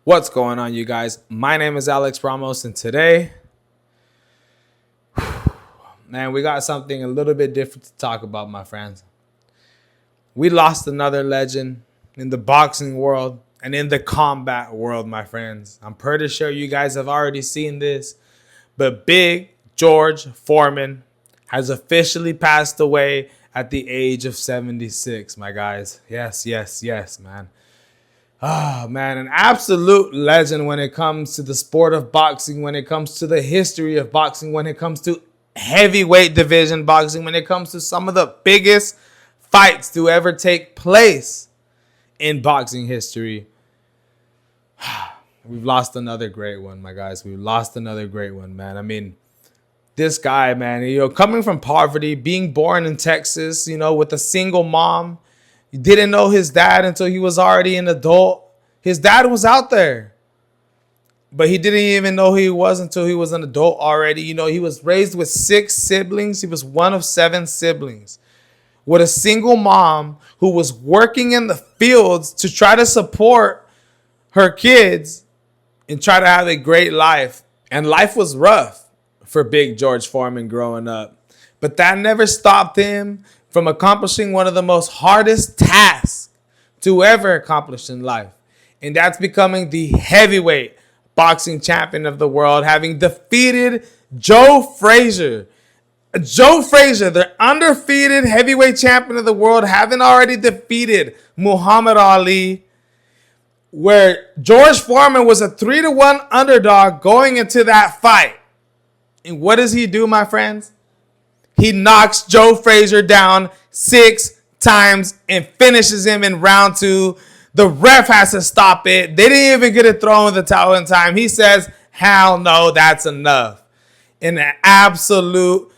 What's going on, you guys? My name is Alex Ramos, and today, man, we got something a little bit different to talk about, my friends. We lost another legend in the boxing world and in the combat world, my friends. I'm pretty sure you guys have already seen this, but Big George Foreman has officially passed away at the age of 76, my guys. Yes, man. Oh, man, an absolute legend when it comes to the sport of boxing, when it comes to the history of boxing, when it comes to heavyweight division boxing, when it comes to some of the biggest fights to ever take place in boxing history. We've lost another great one, my guys. We've lost another great one, man. I mean, this guy, man, coming from poverty, being born in Texas, with a single mom. He didn't know his dad until he was already an adult. His dad was out there, but he didn't even know who he was until he was an adult already. He was raised with 6 siblings. He was one of 7 siblings with a single mom who was working in the fields to try to support her kids and try to have a great life. And life was rough for Big George Foreman growing up. But that never stopped him from accomplishing one of the most hardest tasks to ever accomplish in life. And that's becoming the heavyweight boxing champion of the world, having defeated Joe Frazier. Joe Frazier, the undefeated heavyweight champion of the world, having already defeated Muhammad Ali, where George Foreman was a 3-1 underdog going into that fight. And what does he do, my friends? He knocks Joe Frazier down 6 times and finishes him in round 2. The ref has to stop it. They didn't even get a throw in the towel in time. He says, hell no, that's enough. In an absolute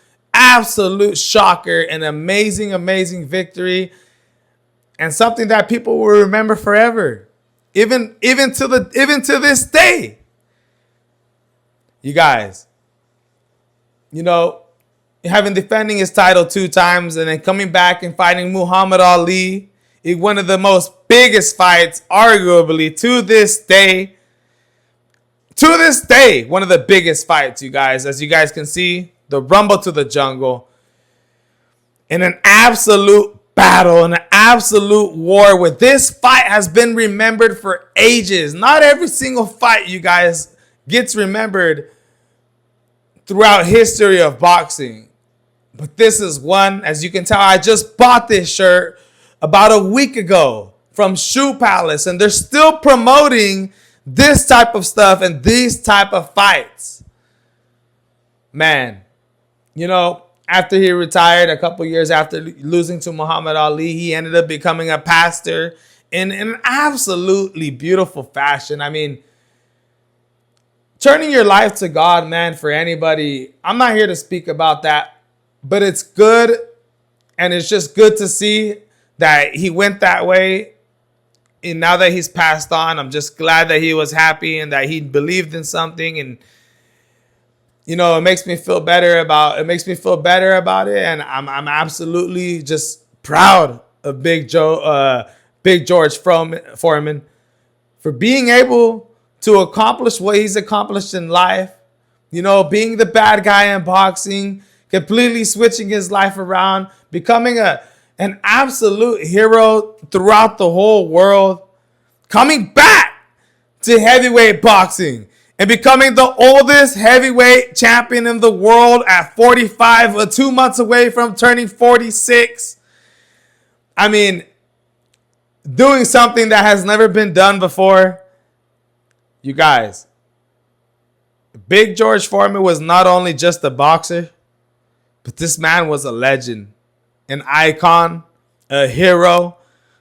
shocker, an amazing victory, and something that people will remember forever, even to this day. You guys, having defending his title 2 times and then coming back and fighting Muhammad Ali in one of the most biggest fights, arguably to this day, one of the biggest fights, you guys. As you guys can see, the Rumble to the Jungle, in an absolute battle, in an absolute war, where this fight has been remembered for ages. Not every single fight, you guys, gets remembered throughout history of boxing. But this is one. As you can tell, I just bought this shirt about a week ago from Shoe Palace, and they're still promoting this type of stuff and these type of fights. Man, after he retired, a couple years after losing to Muhammad Ali, he ended up becoming a pastor in an absolutely beautiful fashion. I mean, turning your life to God, man, for anybody, I'm not here to speak about that, but it's good, and it's just good to see that he went that way. And now that he's passed on, I'm just glad that he was happy and that he believed in something. And it makes me feel better about it. And I'm absolutely just proud of Big George Foreman for being able to accomplish what he's accomplished in life. Being the bad guy in boxing, completely switching his life around, becoming an absolute hero throughout the whole world, coming back to heavyweight boxing and becoming the oldest heavyweight champion in the world at 45, 2 months away from turning 46. I mean, doing something that has never been done before. You guys, Big George Foreman was not only just a boxer, but this man was a legend, an icon, a hero,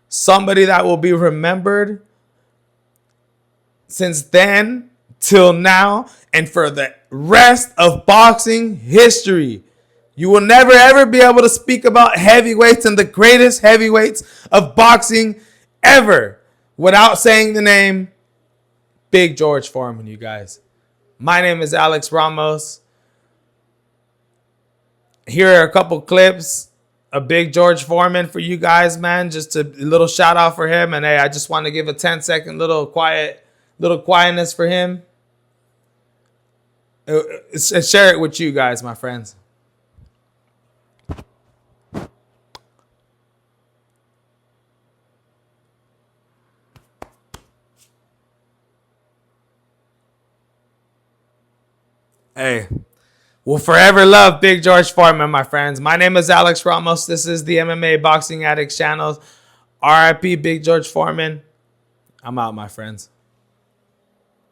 somebody that will be remembered since then till now and for the rest of boxing history. You will never ever be able to speak about heavyweights and the greatest heavyweights of boxing ever without saying the name Big George Foreman, you guys. My name is Alex Ramos. Here are a couple clips of Big George Foreman for you guys, man. Just a little shout out for him. And hey, I just want to give a 10-second little quiet little quietness for him. Share it with you guys, my friends. Hey, we'll forever love Big George Foreman, my friends. My name is Alex Ramos. This is the MMA Boxing Addicts channel. RIP Big George Foreman. I'm out, my friends.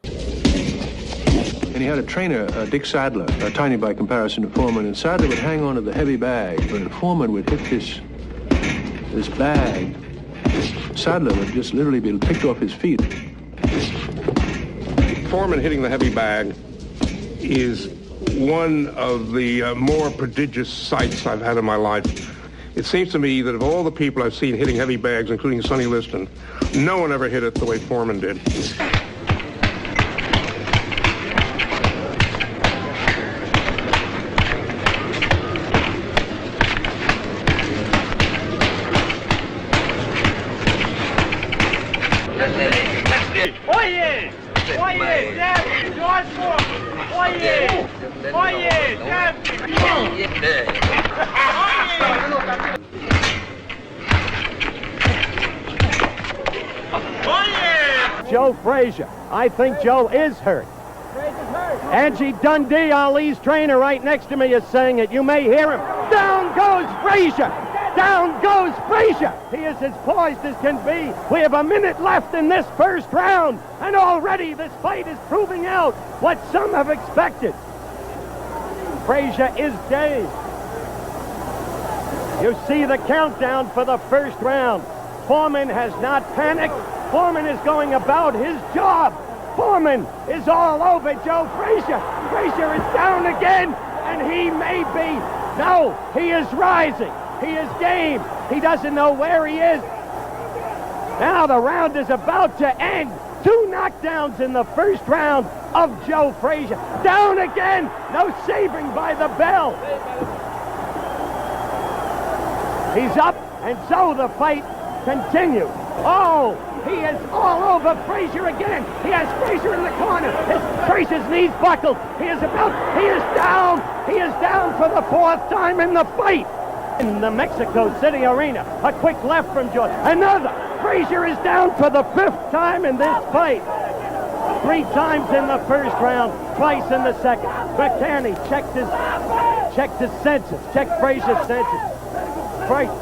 And he had a trainer, Dick Sadler, tiny by comparison to Foreman, and Sadler would hang on to the heavy bag, but Foreman would hit this bag. Sadler would just literally be picked off his feet. Foreman hitting the heavy bag is one of the more prodigious sights I've had in my life. It seems to me that of all the people I've seen hitting heavy bags, including Sonny Liston, no one ever hit it the way Foreman did. Oye! Oye! Damn! George Foreman! Oye! Oye! Damn! Joe Frazier. I think Joe is hurt. Angie Dundee, Ali's trainer, right next to me is saying it. You may hear him. Down goes Frazier! Down goes Frazier! He is as poised as can be. We have a minute left in this first round, and already this fight is proving out what some have expected. Frazier is dazed. You see the countdown for the first round. Foreman has not panicked. Foreman is going about his job. Foreman is all over Joe Frazier. Frazier is down again, and he may be. No, he is rising. He is game. He doesn't know where he is. Now the round is about to end. 2 knockdowns in the first round of Joe Frazier. Down again. No saving by the bell. He's up, and so the fight continues. Oh, he is all over Frazier again. He has Frazier in the corner. Frazier's knees buckled. He is down. He is down for the 4th time in the fight. In the Mexico City arena, a quick left from George. Another. Frazier is down for the 5th time in this fight. 3 times in the first round, twice in the second. McCanny checked his senses. Checked Frazier's senses.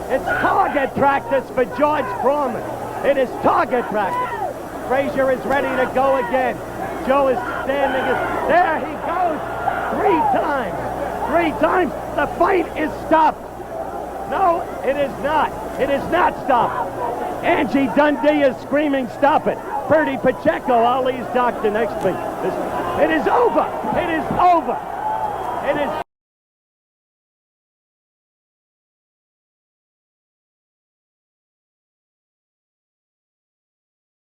It's target practice for George Foreman. It is target practice. Frazier is ready to go again. Joe is standing. There he goes. 3 times. 3 times. The fight is stopped. No, it is not. It is not stopped. Angie Dundee is screaming, stop it. Bertie Pacheco, Ali's doctor next to me. It is over. It is over. It is